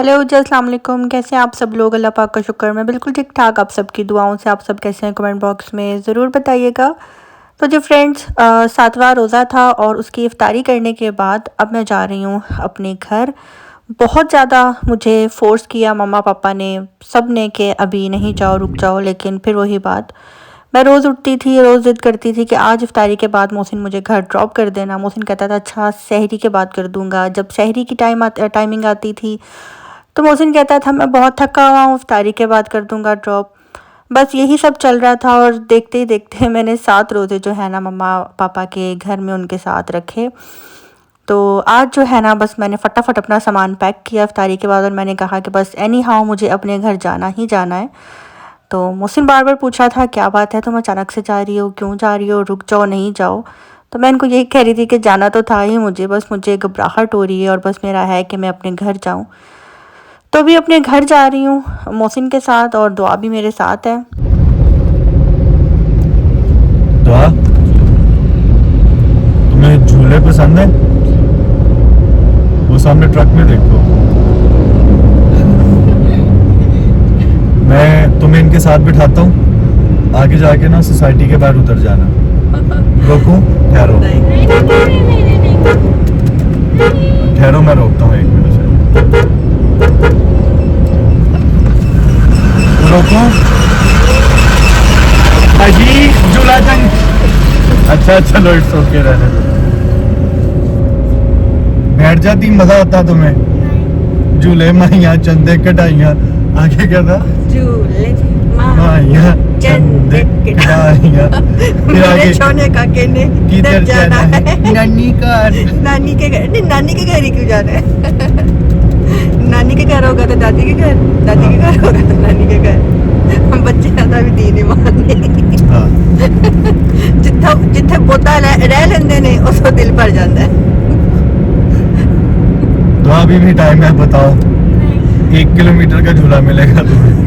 Hello जी, अस्सलाम वालेकुम। कैसे हैं आप सब लोग? अल्लाह पाक का शुक्र, मैं बिल्कुल ठीक ठाक। आप सबकी दुआओं से आप सब कैसे हैं कमेंट बॉक्स में ज़रूर बताइएगा। तो जी फ्रेंड्स, 7वां रोज़ा था और उसकी इफ्तारी करने के बाद अब मैं जा रही हूँ अपने घर। बहुत ज़्यादा मुझे फ़ोर्स किया मम्मा पापा ने, सब ने, कि अभी नहीं जाओ, रुक जाओ, लेकिन फिर वही बात। मैं रोज़ उठती थी, रोज़ ज़िद करती थी कि आज इफ्तारी के बाद मोहसिन मुझे घर ड्रॉप कर देना। मोहसिन कहता था अच्छा सहरी के बाद कर दूँगा। जब सहरी की टाइमिंग आती थी तो मोहसिन कहता था मैं बहुत थका हुआ हूँ, इफ्तारी के बाद कर दूँगा ड्रॉप। बस यही सब चल रहा था और देखते ही देखते मैंने 7 रोज़े जो है ना मम्मा पापा के घर में उनके साथ रखे। तो आज जो है ना बस मैंने फटाफट अपना सामान पैक किया इफ्तारी के बाद और मैंने कहा कि बस एनी हाउ मुझे अपने घर जाना ही जाना है। तो मोहसिन बार बार पूछा था क्या बात है, तुम अचानक से जा रही हो, क्यों जा रही हो, रुक जाओ, नहीं जाओ। तो मैं इनको यही कह रही थी कि जाना तो था ही मुझे, बस मुझे घबराहट हो रही है और बस मेरा है कि मैं अपने घर जाऊँ। तो अभी अपने घर जा रही हूँ मोहसिन के साथ और दुआ भी मेरे साथ है। दुआ, तुम्हें झूले पसंद है? वो सामने ट्रक में देखो। मैं तुम्हें इनके साथ बिठाता हूँ, आगे जाके ना सोसाइटी के बाहर उतर जाना। रोकूं? ठहरो ठहरो, मैं रोकता हूँ 1 मिनट से। रोकूं? अजी झूला जंग। अच्छा चलो, इट्स ओके, रहने दो। बैठ जाती, मजा आता तुम्हें? झूले माइया चंदे कढ़ाइया, आगे क्या था? झूले माइया चंदे कढ़ाइया, फिर आगे सोने का कहने किधर जाना है? नानी का। नानी के घर नहीं, नानी के घर ही क्यों जाना है? नानी के घर होगा तो दादी के घर, दादी के घर होगा तो नानी के घर। हम बच्चे ज्यादा भी दीन मानने जितना जिथे पोता रह लेंदे ने उस दिल भर जाता है। तो अभी भी टाइम है, बताओ। 1 किलोमीटर का झूला मिलेगा तुम्हें।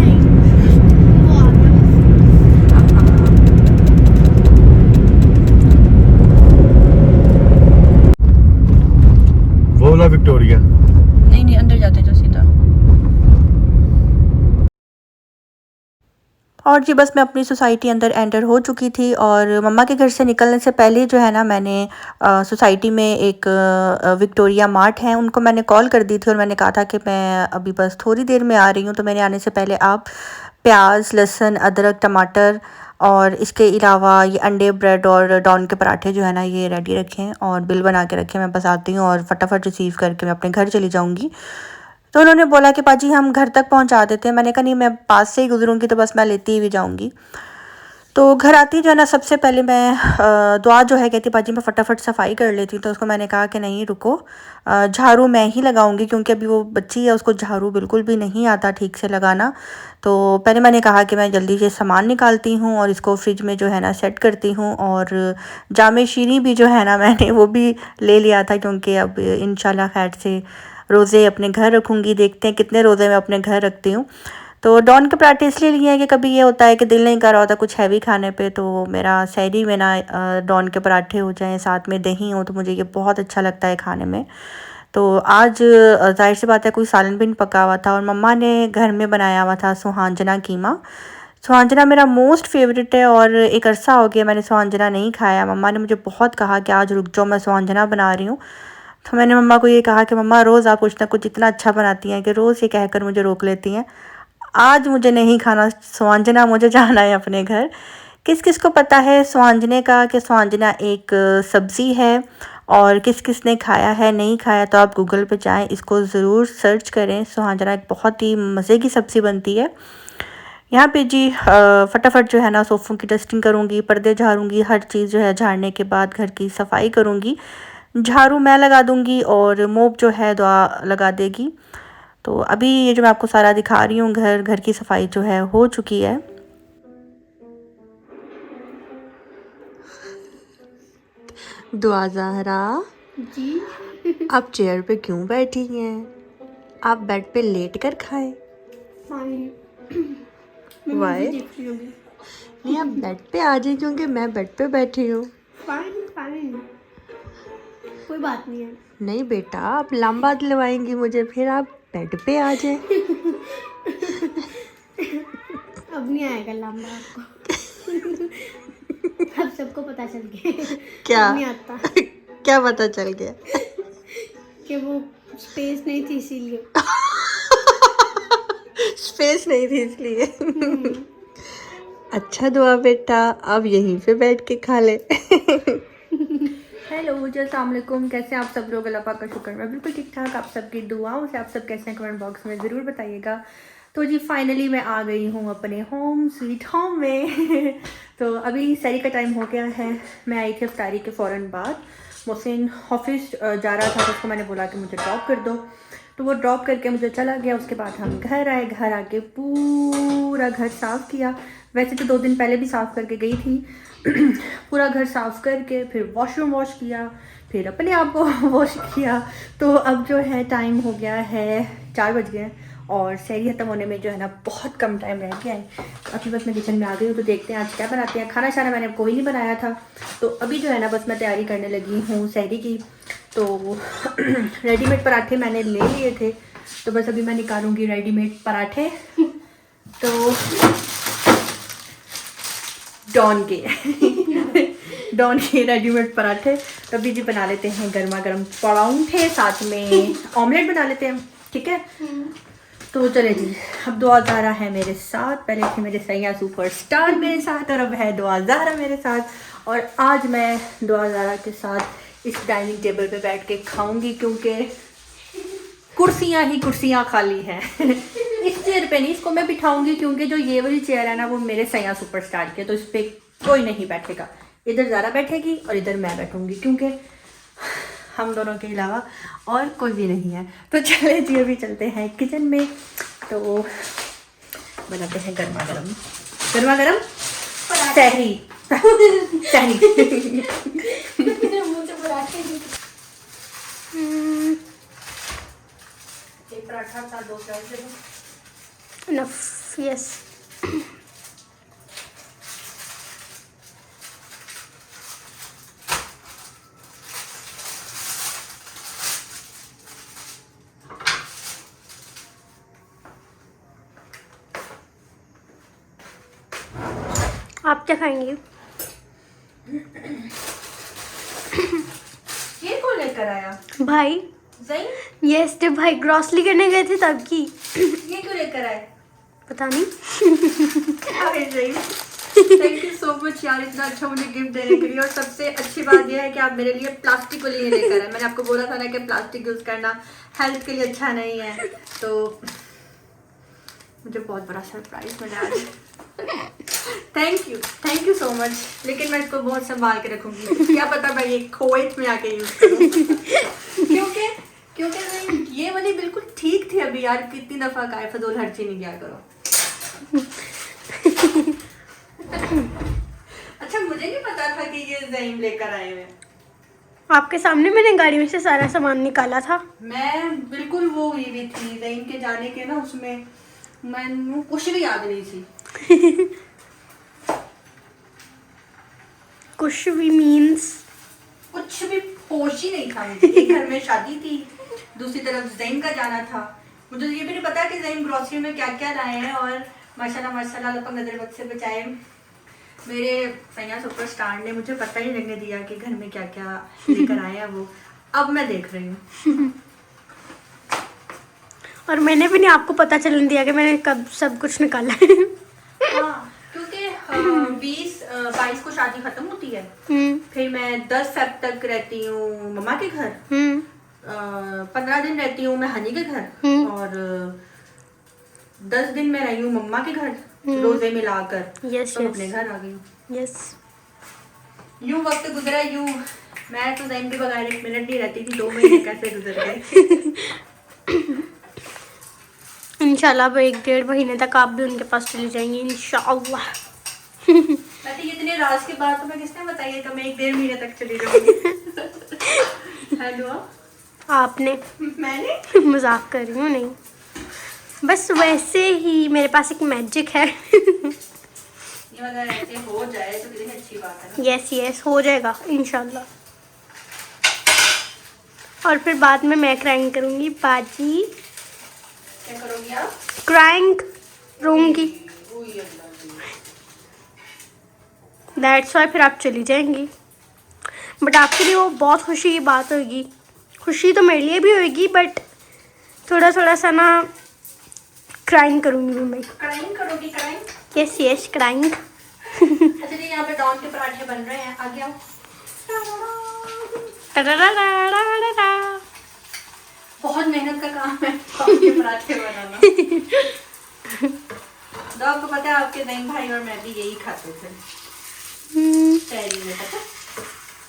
वो वाला विक्टोरिया? नहीं, अंदर जाते जो सीधा। और जी बस मैं अपनी सोसाइटी अंदर एंटर हो चुकी थी और मम्मा के घर से निकलने से पहले जो है ना मैंने सोसाइटी में एक विक्टोरिया मार्ट है, उनको मैंने कॉल कर दी थी और मैंने कहा था कि मैं अभी बस थोड़ी देर में आ रही हूँ। तो मैंने आने से पहले आप प्याज, लहसुन, अदरक, टमाटर और इसके अलावा ये अंडे, ब्रेड और डॉन के पराठे जो है ना ये रेडी रखें और बिल बना के रखें। मैं बस आती हूँ और फटाफट रिसीव करके मैं अपने घर चली जाऊँगी। तो उन्होंने बोला कि पाजी हम घर तक पहुंचा देते हैं। मैंने कहा नहीं, मैं पास से ही गुजरूंगी तो बस मैं लेती हुई जाऊंगी। तो घर आती जो है ना सबसे पहले मैं दुआ जो है कहती पाजी मैं फटाफट सफाई कर लेती हूँ। तो उसको मैंने कहा कि नहीं रुको, झाड़ू मैं ही लगाऊंगी क्योंकि अभी वो बच्ची है, उसको झाड़ू बिल्कुल भी नहीं आता ठीक से लगाना। तो पहले मैंने कहा कि मैं जल्दी से सामान निकालती हूँ और इसको फ्रिज में जो है ना सेट करती हूँ। और जामे शीरी भी जो है ना मैंने वो भी ले लिया था क्योंकि अब इंशाल्लाह खैर से रोज़े अपने घर रखूँगी। देखते हैं कितने रोज़े मैं अपने घर रखती हूँ। तो डॉन के पराठे इसलिए लिए हैं कि कभी ये होता है कि दिल नहीं कर रहा होता कुछ हैवी खाने पे, तो मेरा सहरी में ना डॉन के पराठे हो जाएं, साथ में दही हो, तो मुझे ये बहुत अच्छा लगता है खाने में। तो आज जाहिर सी बात है कोई सालन भी नहीं पका हुआ था और मम्मा ने घर में बनाया हुआ था सुहांजना कीमा। सुहांजना मेरा मोस्ट फेवरेट है और एक अरसा हो गया मैंने सुहांजना नहीं खाया। मम्मा ने मुझे बहुत कहा कि आज रुक जाओ, मैं सुहांजना बना रही हूँ। तो मैंने मम्मा को ये कहा कि मम्मा रोज़ आप कुछ ना कुछ इतना अच्छा बनाती हैं कि रोज़ ये कहकर मुझे रोक लेती हैं। आज मुझे नहीं खाना सुहांजना, मुझे जाना है अपने घर। किस किस को पता है सुहांजने का कि सुहांजना एक सब्ज़ी है और किस किस ने खाया है नहीं खाया तो आप गूगल पे जाएं, इसको ज़रूर सर्च करें। सुहांजना एक बहुत ही मज़े की सब्ज़ी बनती है। यहाँ पे जी फटाफट जो है ना सोफ़ों की डस्टिंग करूँगी, पर्दे झाड़ूँगी, हर चीज़ जो है झाड़ने के बाद घर की सफाई करूँगी। झाड़ू मैं लगा दूँगी और मोप जो है दुआ लगा देगी। तो अभी ये जो मैं आपको सारा दिखा रही हूँ घर की सफाई जो है हो चुकी है। दुआ ज़हरा जी आप चेयर पे क्यों बैठी हैं? आप बेड पे लेट कर खाएं। मैं वाई मूवी देख रही हूँ। नहीं, आप बेड पे आ जाए क्योंकि मैं बेड पे बैठी हूँ। फाइन फाइन, कोई बात नहीं है। नहीं बेटा, आप लंबा दिलवाएंगी मुझे, फिर आप बेड पे आ जाए। अब नहीं आएगा लंबा आपको। अब सबको पता चल गया। क्या? अब नहीं आता क्या पता चल गया? कि वो स्पेस नहीं थी इसीलिए। स्पेस नहीं थी इसलिए। अच्छा दुआ बेटा, अब यहीं पे बैठ के खा ले। हेलो जी, अस्सलाम वालेकुम। कैसे हैं आप सब लोग? अल्लाह पाक का शुक्र, मैं बिल्कुल ठीक ठाक। आप सबकी दुआओं से आप सब कैसे हैं कमेंट बॉक्स में ज़रूर बताइएगा। तो जी फाइनली मैं आ गई हूँ अपने होम स्वीट होम में। तो अभी सैरी का टाइम हो गया है। मैं आई थी इफ्तारी के फ़ौरन बाद। मोहसिन ऑफिस जा रहा था तो उसको मैंने बोला कि मुझे ड्रॉप कर दो, तो वो ड्रॉप करके मुझे चला गया। उसके बाद हम घर आए, घर आके पूरा घर साफ़ किया। वैसे तो 2 दिन पहले भी साफ़ करके गई थी। पूरा घर साफ़ करके फिर वॉशरूम वॉश किया, फिर अपने आप को वॉश किया। तो अब जो है टाइम हो गया है 4 बज गए और सैरी ख़त्म होने में जो है ना बहुत कम टाइम रह गया है। अभी बस मैं किचन में आ गई हूँ, तो देखते हैं आज क्या बनाते हैं। खाना शाना मैंने कोई नहीं बनाया था, तो अभी जो है ना बस मैं तैयारी करने लगी हूँ सैरी की। तो रेडीमेड पराठे मैंने ले लिए थे, तो बस अभी मैं निकालूंगी रेडीमेड पराठे। तो डॉन के रेडीमेड पराठे तभी जी बना लेते हैं गर्मा गर्म पराठे, साथ में ऑमलेट बना लेते हैं, ठीक है। तो चले जी, अब दुआ ज़ारा है मेरे साथ। पहले थे मेरे सैया सुपरस्टार मेरे साथ और अब है दुआ ज़ारा मेरे साथ। और आज मैं दुआ ज़ारा के साथ इस डाइनिंग टेबल पे बैठ के खाऊंगी, क्योंकि कुर्सियाँ ही कुर्सियाँ खाली हैं। इस चेयर पे नहीं, इसको मैं बिठाऊंगी, क्योंकि जो ये वाली चेयर है ना वो मेरे सैया सुपरस्टार की है, तो इस पर कोई नहीं बैठेगा। इधर ज़ारा बैठेगी और इधर मैं बैठूंगी, क्योंकि हम दोनों के अलावा और कोई भी नहीं है। तो चले जी अभी चलते हैं किचन में, तो बनाते हैं गर्मा गर्म सहरी। सहरी। एक पराठा था, 2 स्लाइस दे दो। Enough, yes. आप क्या खाएंगे? ये कौन लेकर आया? भाई। ज़ैन? यस, जब भाई ग्रॉसरी करने गए थे तब की। ये क्यों लेकर आए? पता नहीं। थैंक यू सो मच यार, इतना अच्छा मुझे गिफ्ट देने के लिए। और सबसे अच्छी बात यह है कि आप मेरे लिए प्लास्टिक को लिए लेकर आए। मैंने आपको बोला था ना कि प्लास्टिक यूज़ करना हेल्थ के लिए अच्छा नहीं है, तो मुझे बहुत बड़ा सरप्राइज मिला आज। Thank you so much. लेकिन मैं इसको बहुत संभाल के रखूंगी, क्या पता मैं ये कुवैत में आके यूज़ करूँ। क्योंकि ये वाली बिल्कुल ठीक थी अभी यार। कितनी दफ़ा का फजूल खर्ची नहीं किया करो। अच्छा, मुझे नहीं पता था कि ये ज़ैन लेकर आए हुए। आपके सामने मैंने गाड़ी में से सारा सामान निकाला था। मैं बिल्कुल वो हुई भी थी ज़ैन के जाने के ना, उसमें मैं कुछ भी याद नहीं थी। कुछ भी मीन्स कुछ भी होश ही नहीं था मुझे। एक घर में शादी थी, दूसरी तरफ ज़ैन का जाना था। मुझे ये भी नहीं पता कि ज़ैन ग्रोसरी में क्या क्या लाए हैं। और माशाल्लाह अल्लाह पाक नजर बद से बचाए, मेरे सैया सुपरस्टार ने मुझे पता ही लगने दिया कि घर में क्या क्या लेकर आए हैं वो। अब मैं देख रही हूँ। और मैंने भी नहीं आपको पता चलने दिया कि मैंने कब सब कुछ निकाला है। हाँ, क्योंकि 22 को शादी खत्म होती है, फिर मैं 10 फेब तक रहती हूँ मम्मा के घर, 15 दिन रहती हूँ मैं हनी के घर, और 10 दिन मैं रही हूँ मम्मा के घर रोजे मिलाकर। यस, तो अपने घर आ गई हूँ। यस। यूं वक्त गुजरा, यूं मैं तो ज़ैन के बगैर 1 मिनट नहीं रहती थी। 2 महीने कैसे गुजर गए। इंशाल्लाह अब 1-1.5 महीने तक आप भी उनके पास चली जाएंगी इंशाल्लाह। मैं तो इतने राज के बाद तुम्हें किसने बताया कि मैं 1-1.5 महीने तक चली जाऊंगी। हेलो, आपने? मैंने मजाक कर रही हूँ, नहीं बस वैसे ही मेरे पास एक मैजिक है। ये अगर ऐसे हो जाए तो कितनी अच्छी बात है ना। यस, हो जाएगा इंशाल्लाह। और फिर बाद में मैं क्राइंग करूँगी बाजी क्या करोगी आप? क्राइंग रोऊंगी। दैट्स वाई फिर आप चली जाएंगी, बट आपके लिए वो बहुत खुशी की बात होगी। खुशी तो मेरे लिए भी होगी, बट थोड़ा थोड़ा सा ना क्राइंग करूँगी मैं। क्राइंग करोगी? क्राइंग? Yes yes crying. अच्छा जी, यहाँ पे डॉन के पराठे बन रहे हैं, आगे आओ। बहुत मेहनत का काम है डॉन के पराठे बनाना। डॉग को पता है आपके नईम भाई और मैं भी यही खाते थे शहरी में, पता?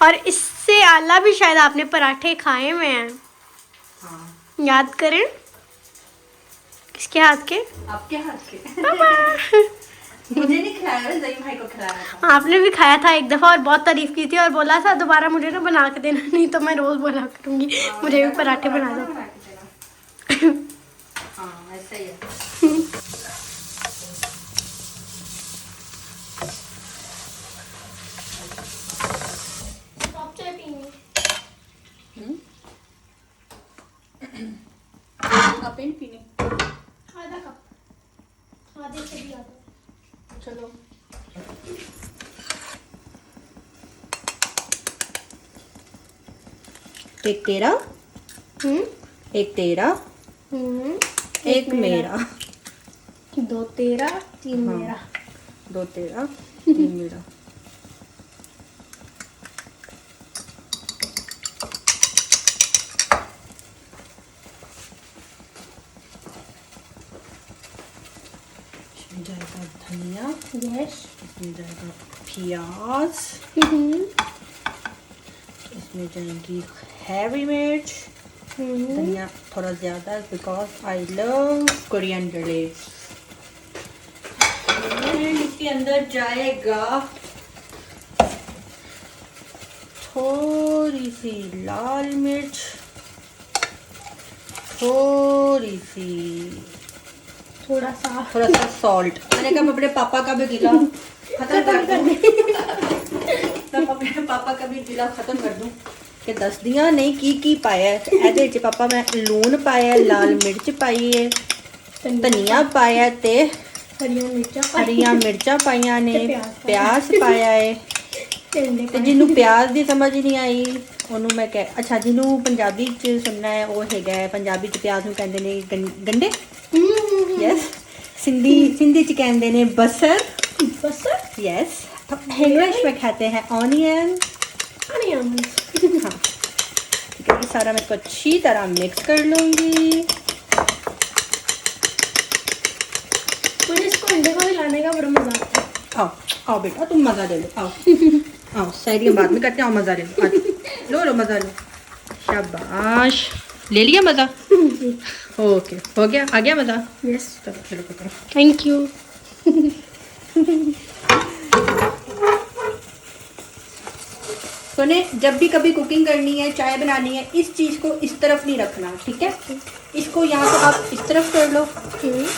और इससे आला भी शायद आपने पराठे खाए हुए हैं। हाँ। याद करें, किसके हाथ के? आपके हाथ के। मुझे नहीं खिलाया, नईम भाई को खिलाया था। आपने भी खाया था एक दफ़ा और बहुत तारीफ की थी और बोला था दोबारा मुझे ना बना के देना, नहीं तो मैं रोज़ बोला करूँगी मुझे भी पराठे बना दो। हाँ ऐसा ही है। कप ही पीने। आधा कप, आधे से भी आधा। चलो। एक तेरा, एक तेरा, एक मेरा। दो तेरा, तीन हाँ। मेरा। दो तेरा, तीन मेरा। इसमें जाएगा धनिया, यस। इसमें जाएगा प्याज, इसमें जाएगी हैवी मिर्च, धनिया थोड़ा ज़्यादा because I love coriander leaves. इसके अंदर जाएगा थोड़ी सी लाल मिर्च, थोड़ी सी थोड़ा सा सॉल्ट। मैंने कहा अपने पापा का भी गिला खत्म कर दूं। तब अपने पापा का भी गिला खत्म कर दूं कि दस दियां नहीं की पाया है। ਇਹਦੇ ਚ पापा मैं लून पाया, लाल मिर्च पाई है, धनिया पाया ते हरियां मिर्चा पाइया ने, प्याज पाया है। ਤੇ ਜਿਹਨੂੰ ਪਿਆਜ਼ ਦੀ ਸਮਝ ਨਹੀਂ ਆਈ ਉਹਨੂੰ ਮੈਂ ਕਹਿ, ਅੱਛਾ ਜਿਹਨੂੰ ਪੰਜਾਬੀ ਚ ਸੁਣਨਾ ਹੈ ਉਹ ਹੈਗਾ ਹੈ, ਪੰਜਾਬੀ ਚ ਪਿਆਜ਼ ਨੂੰ ਕਹਿੰਦੇ ਨੇ ਗੰਡੇ। यस। सिंधी च कहते हैं बसर। यस। इंग्लिश में कहते हैं ऑनियन। हाँ ठीक है, ये सारा मैं इसको अच्छी तरह मिक्स कर लूँगी। मुझे इसको अंडे को हिलाने का बड़ा मजा आता है। आओ आओ बेटा, तुम मज़ा ले लो, आओ आओ, शायरी हम बाद में करते हैं, आओ मज़ा ले लो, लो मज़ा लो। शाबाश, ले लिया मज़ा? ओके, हो गया, आ गया मज़ा? यस। चलो चलो करो। Thank you. सुने, जब भी कभी कुकिंग करनी है, चाय बनानी है, इस चीज़ को इस तरफ नहीं रखना, ठीक है? इसको यहाँ से आप इस तरफ कर लो।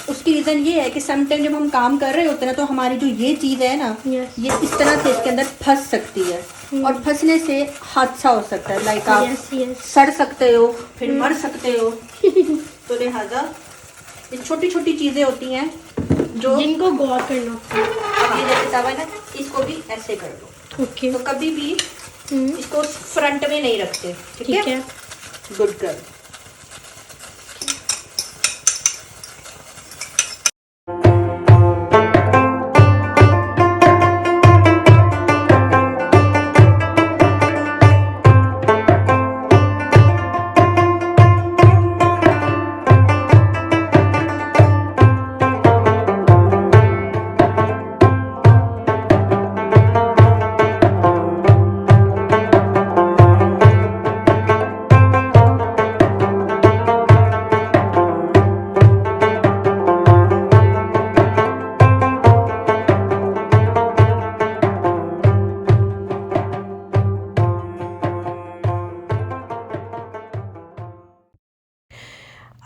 उसकी रीज़न ये है कि समटाइम जब हम काम कर रहे होते हैं ना, तो हमारी जो ये चीज़ है ना, ये इस तरह से इसके अंदर फंस सकती है और फंसने से हादसा हो सकता है। लाइक आप सड़ सकते हो, फिर मर सकते हो। तो लिहाजा ये छोटी छोटी चीज़ें होती हैं जो जिनको गौर करना। अब ये जैसे तवा है ना, इसको भी ऐसे कर लो। ओके। तो कभी भी इसको फ्रंट में नहीं रखते, ठीक है? Good girl.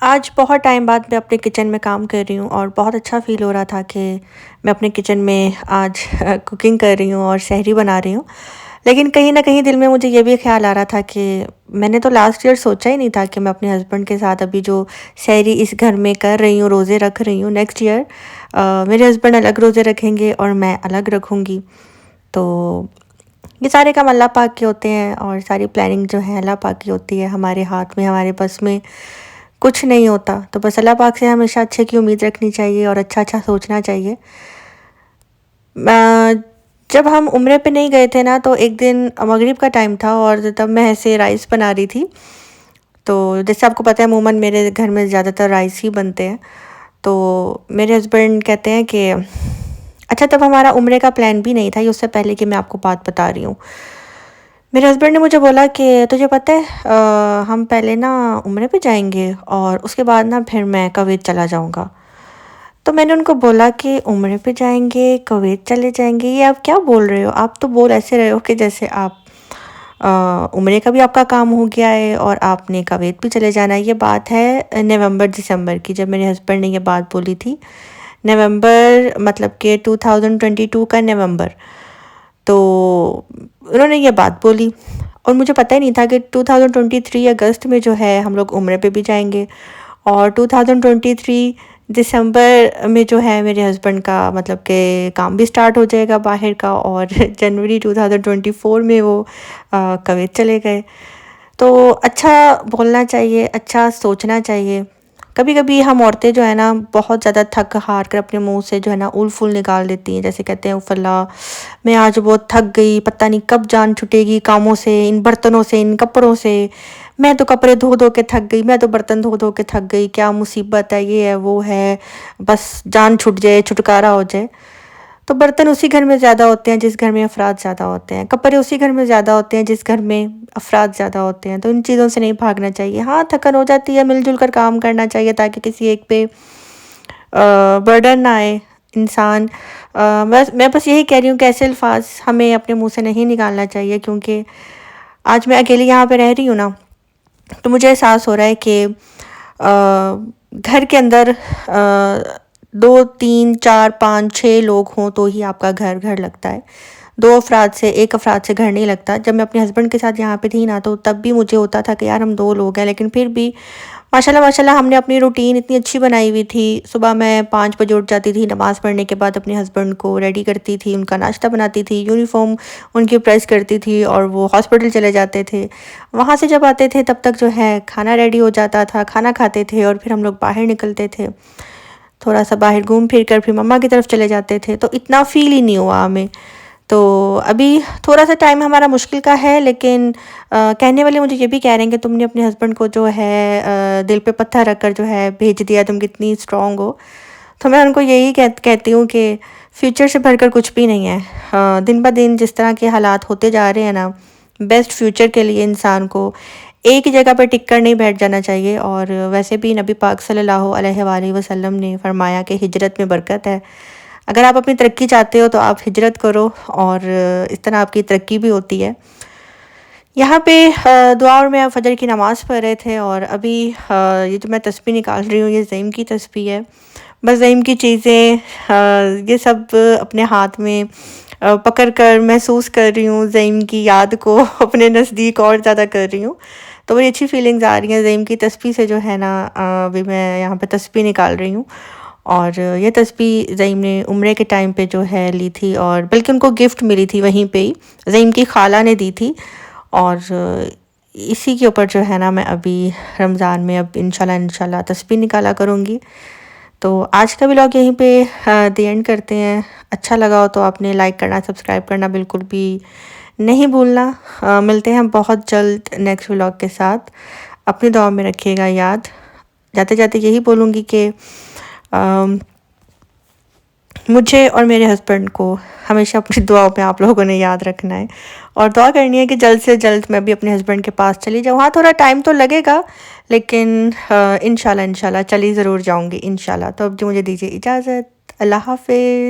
आज बहुत टाइम बाद मैं अपने किचन में काम कर रही हूँ और बहुत अच्छा फ़ील हो रहा था कि मैं अपने किचन में आज कुकिंग कर रही हूँ और सहरी बना रही हूँ। लेकिन कहीं न कहीं दिल में मुझे ये भी ख़्याल आ रहा था कि मैंने तो लास्ट ईयर सोचा ही नहीं था कि मैं अपने हस्बैंड के साथ अभी जो सहरी इस घर में कर रही हूँ, रोज़े रख रही हूँ, नेक्स्ट ईयर मेरे हस्बैंड अलग रोज़े रखेंगे और मैं अलग रखूँगी। तो ये सारे काम अल्लाह पाक के होते हैं और सारी प्लानिंग जो है अल्लाह पाक की होती है। हमारे हाथ में, हमारे बस में कुछ नहीं होता। तो बस अल्लाह पाक से हमेशा अच्छे की उम्मीद रखनी चाहिए और अच्छा-अच्छा सोचना चाहिए। जब हम उम्रे पे नहीं गए थे ना, तो एक दिन मगरिब का टाइम था और तब मैं ऐसे राइस बना रही थी। तो जैसे आपको पता है अमूमन मेरे घर में ज़्यादातर राइस ही बनते हैं। तो मेरे हस्बैंड कहते हैं कि अच्छा, तब हमारा उम्रे का प्लान भी नहीं था, ये उससे पहले की मैं आपको बात बता रही हूँ। मेरे हस्बैंड ने मुझे बोला कि तुझे पता है हम पहले ना उम्रे पे जाएँगे और उसके बाद ना फिर मैं कुवैत चला जाऊँगा। तो मैंने उनको बोला कि उम्रे पे जाएँगे, कुवैत चले जाएँगे, ये आप क्या बोल रहे हो? आप तो बोल ऐसे रहे हो कि जैसे आप उम्रे का भी आपका काम हो गया है और आपने कुवैत भी चले जाना है। ये बात है नवंबर-दिसंबर की, जब मेरे हस्बैंड ने ये बात बोली थी। नवंबर मतलब कि 2022 का नवंबर। तो उन्होंने ये बात बोली और मुझे पता ही नहीं था कि 2023 अगस्त में जो है हम लोग उम्रे पे भी जाएँगे और 2023 दिसंबर में जो है मेरे हस्बैंड का मतलब कि काम भी स्टार्ट हो जाएगा बाहर का और जनवरी 2024 में वो कुवैत चले गए। तो अच्छा बोलना चाहिए, अच्छा सोचना चाहिए। कभी-कभी हम औरतें जो है ना बहुत ज़्यादा थक हार कर अपने मुँह से जो है ना उल-फुल निकाल देती हैं। जैसे कहते हैं उफ़ अल्लाह! मैं आज बहुत थक गई, पता नहीं कब जान छूटेगी कामों से, इन बर्तनों से, इन कपड़ों से। मैं तो कपड़े धो-धो के थक गई, मैं तो बर्तन धो-धो के थक गई, क्या मुसीबत है, ये है, वो है, बस जान छूट जाए, छुटकारा हो जाए। तो बर्तन उसी घर में ज़्यादा होते हैं जिस घर में अफ़राद ज़्यादा होते हैं, कपड़े उसी घर में ज़्यादा होते हैं जिस घर में अफ़राद ज़्यादा होते हैं। तो इन चीज़ों से नहीं भागना चाहिए। हाँ, थकन हो जाती है, मिल-जुल कर काम करना चाहिए ताकि किसी एक पे बर्डन ना आए। इंसान मैं बस यही कह रही हूँ कि ऐसे अल्फ़ाज़ हमें अपने मुँह से नहीं निकालना चाहिए, क्योंकि आज मैं अकेली यहाँ पे रह रही हूँ ना, तो मुझे एहसास हो रहा है कि घर के अंदर 2, 3, 4, 5, 6 लोग हों तो ही आपका घर घर लगता है। 2 अफ़राद से, 1 अफ़राद से घर नहीं लगता। जब मैं अपने हस्बैंड के साथ यहाँ पे थी ना, तो तब भी मुझे होता था कि यार हम 2 लोग हैं, लेकिन फिर भी माशाल्लाह हमने अपनी रूटीन इतनी अच्छी बनाई हुई थी। सुबह मैं 5 बजे उठ जाती थी, नमाज़ पढ़ने के बाद अपने हस्बैंड को रेडी करती थी, उनका नाश्ता बनाती थी, यूनिफ़ॉर्म उनकी प्रेस करती थी और वो हॉस्पिटल चले जाते थे। वहाँ से जब आते थे तब तक जो है खाना रेडी हो जाता था, खाना खाते थे और फिर हम लोग बाहर निकलते थे। थोड़ा सा बाहर घूम फिर कर फिर मम्मा की तरफ चले जाते थे, तो इतना फ़ील ही नहीं हुआ हमें। तो अभी थोड़ा सा टाइम हमारा मुश्किल का है, लेकिन कहने वाले मुझे ये भी कह रहे हैं कि तुमने अपने हस्बैंड को जो है दिल पे पत्थर रख कर जो है भेज दिया, तुम कितनी स्ट्रॉन्ग हो। तो मैं उनको यही कहती हूँ कि फ्यूचर से बढ़कर कुछ भी नहीं है। दिन ब दिन जिस तरह के हालात होते जा रहे हैं ना, बेस्ट फ्यूचर के लिए इंसान को एक ही जगह पर टिक कर नहीं बैठ जाना चाहिए। और वैसे भी नबी पाक सल्लल्लाहु अलैहि वसल्लम ने फरमाया कि हिजरत में बरकत है। अगर आप अपनी तरक्की चाहते हो तो आप हिजरत करो और इस तरह आपकी तरक्की भी होती है। यहाँ पे दुआ और मैं फ़जर की नमाज़ पढ़ रहे थे और अभी ये जो मैं तस्बीह निकाल रही हूँ ये ज़ईम की तस्बीह है। बस ज़ईम की चीज़ें ये सब अपने हाथ में पकड़ कर महसूस कर रही हूँ, ज़ईम की याद को अपने नज़दीक और ज़्यादा कर रही हूँ। तो बड़ी अच्छी फीलिंग्स आ रही हैं ज़ईम की तस्बीह से जो है ना। अभी मैं यहाँ पे तस्बीह निकाल रही हूँ और ये तस्बीह ज़ईम ने उम्रे के टाइम पे जो है ली थी और बल्कि उनको गिफ्ट मिली थी वहीं पे ही, ज़ईम की खाला ने दी थी। और इसी के ऊपर जो है ना मैं अभी रमज़ान में अब इंशाल्लाह तस्बीह निकाला करूँगी। तो आज का व्लॉग यहीं पे दी एंड करते हैं। अच्छा लगा हो तो आपने लाइक करना, सब्सक्राइब करना बिल्कुल भी नहीं भूलना। मिलते हैं बहुत जल्द नेक्स्ट व्लॉग के साथ। अपनी दुआ में रखिएगा याद। जाते जाते यही बोलूँगी कि मुझे और मेरे हस्बैंड को हमेशा अपनी दुआओं में आप लोगों ने याद रखना है और दुआ करनी है कि जल्द से जल्द मैं भी अपने हस्बैंड के पास चली जाऊँ। हाँ, थोड़ा टाइम तो लगेगा, लेकिन इंशाल्लाह चली ज़रूर जाऊँगी इंशाल्लाह। तो अब जो मुझे दीजिए इजाज़त। अल्लाह हाफ़िज़।